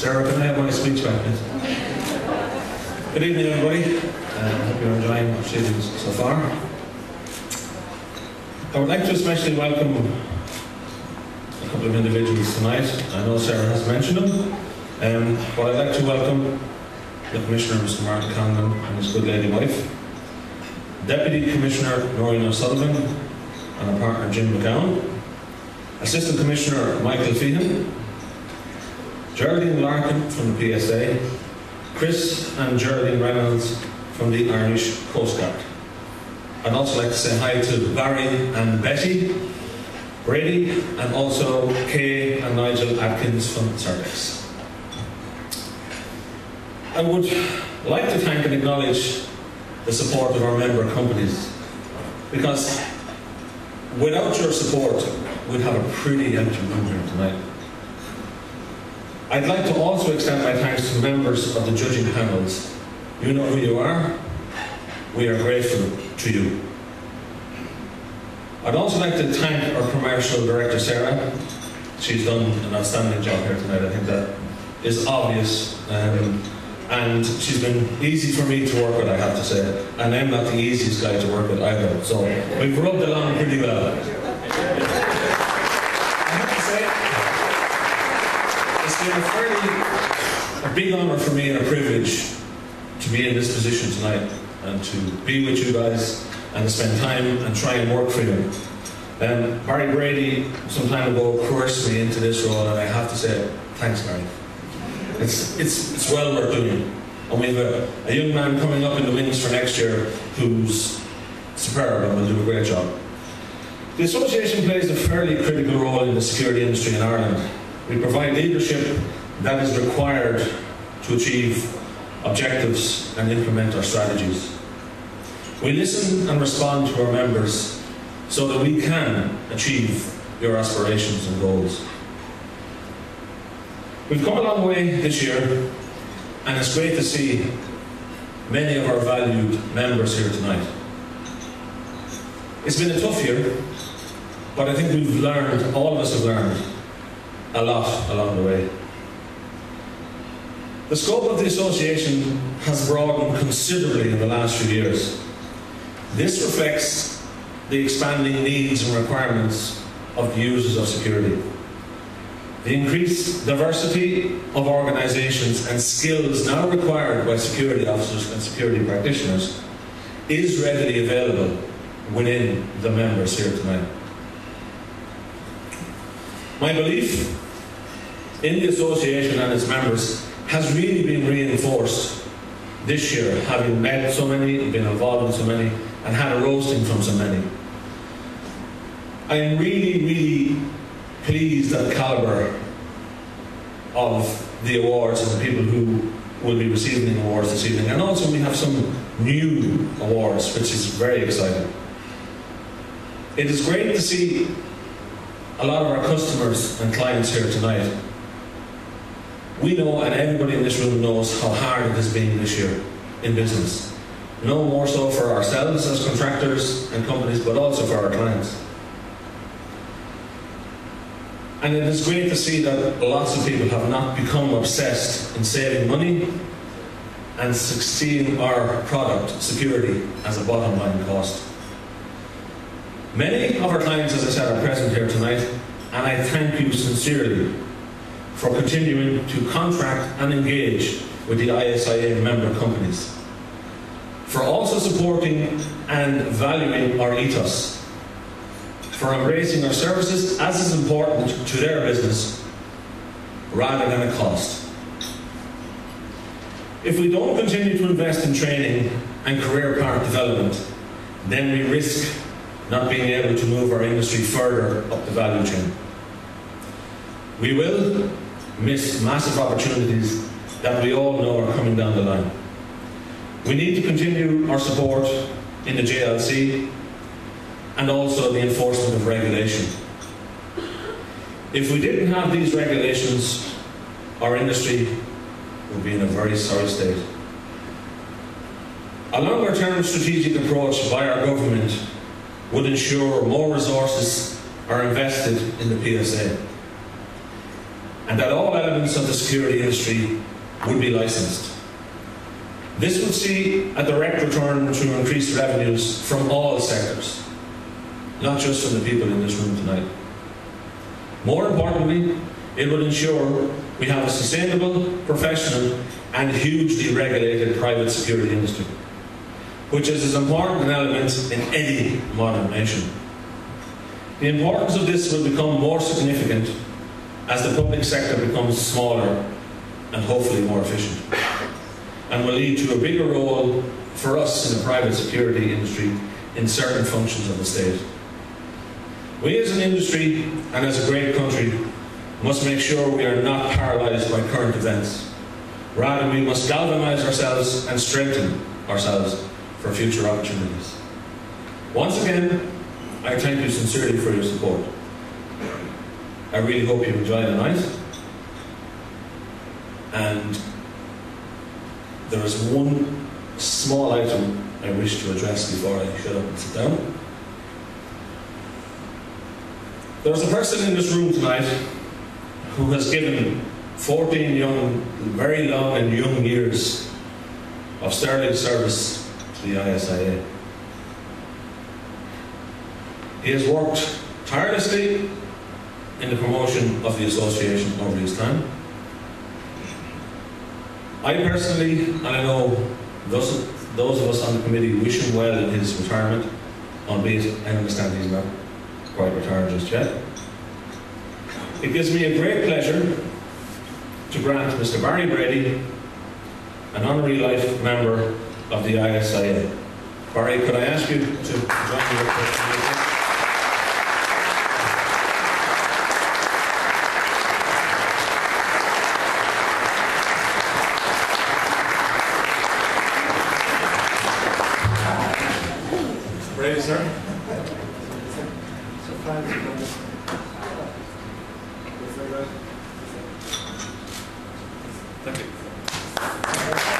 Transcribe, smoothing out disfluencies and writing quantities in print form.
Sarah, can I have my speech back, please? Good evening, everybody. I hope you're enjoying our proceedings so far. I would like to especially welcome a couple of individuals tonight. I know Sarah has mentioned them, but I'd like to welcome the Commissioner, Mr. Martin Conlon, and his good lady wife, Deputy Commissioner Noreen O'Sullivan, and her partner Jim McGowan, Assistant Commissioner Michael Feehan, Geraldine Larkin from the PSA, Chris and Geraldine Reynolds from the Irish Coast Guard. I'd also like to say hi to Barry and Betty, Brady, and also Kay and Nigel Atkins from Cervex. I would like to thank and acknowledge the support of our member companies, because without your support, we'd have a pretty empty room here tonight. I'd like to also extend my thanks to members of the judging panels. You know who you are. We are grateful to you. I'd also like to thank our Commercial Director, Sarah. She's done an outstanding job here tonight. I think that is obvious. And she's been easy for me to work with, I have to say. And I'm not the easiest guy to work with either. So we've rubbed along pretty well. I have to say, it's been a big honour for me and a privilege to be in this position tonight and to be with you guys and to spend time and try and work for you. Barry Brady, some time ago, coerced me into this role, and I have to say, thanks, Barry. It's well worth doing. And we have a young man coming up in the wings for next year who's superb and will do a great job. The association plays a fairly critical role in the security industry in Ireland. We provide leadership that is required to achieve objectives and implement our strategies. We listen and respond to our members so that we can achieve your aspirations and goals. We've come a long way this year, and it's great to see many of our valued members here tonight. It's been a tough year, but I think we've learned, all of us have learned, a lot along the way. The scope of the association has broadened considerably in the last few years. This reflects the expanding needs and requirements of the users of security. The increased diversity of organisations and skills now required by security officers and security practitioners is readily available within the members here tonight. My belief in the association and its members has really been reinforced this year, having met so many, been involved in so many, and had a roasting from so many. I am really pleased at the calibre of the awards and the people who will be receiving the awards this evening. And also we have some new awards, which is very exciting. It is great to see a lot of our customers and clients here tonight. We know, and everybody in this room knows, how hard it has been this year in business. No more so for ourselves as contractors and companies, but also for our clients. And it is great to see that lots of people have not become obsessed in saving money and seeing our product, security, as a bottom line cost. Many of our clients, as I said, are present here tonight, and I thank you sincerely for continuing to contract and engage with the ISIA member companies, for also supporting and valuing our ethos, for embracing our services as is important to their business rather than a cost. If we don't continue to invest in training and career path development, then we risk not being able to move our industry further up the value chain. We will miss massive opportunities that we all know are coming down the line. We need to continue our support in the JLC and also the enforcement of regulation. If we didn't have these regulations, our industry would be in a very sorry state. A longer-term strategic approach by our government would ensure more resources are invested in the PSA. and that all elements of the security industry would be licensed. This would see a direct return to increased revenues from all sectors, not just from the people in this room tonight. More importantly, it would ensure we have a sustainable, professional and hugely regulated private security industry, which is as important an element in any modern nation. The importance of this will become more significant as the public sector becomes smaller and hopefully more efficient, and will lead to a bigger role for us in the private security industry in certain functions of the state. We as an industry and as a great country must make sure we are not paralysed by current events. Rather, we must galvanise ourselves and strengthen ourselves for future opportunities. Once again, I thank you sincerely for your support. I really hope you enjoy the night. And there is one small item I wish to address before I shut up and sit down. There's a person in this room tonight who has given 14 very long and young years of sterling service to the ISIA. He has worked tirelessly in the promotion of the association over his time. I personally, and I know those of us on the committee, wish him well in his retirement, albeit I understand he's not quite retired just yet. It gives me a great pleasure to grant Mr. Barry Brady an honorary life member of the ISIA. Barry, could I ask you to join me up? Brady, sir. Thank you.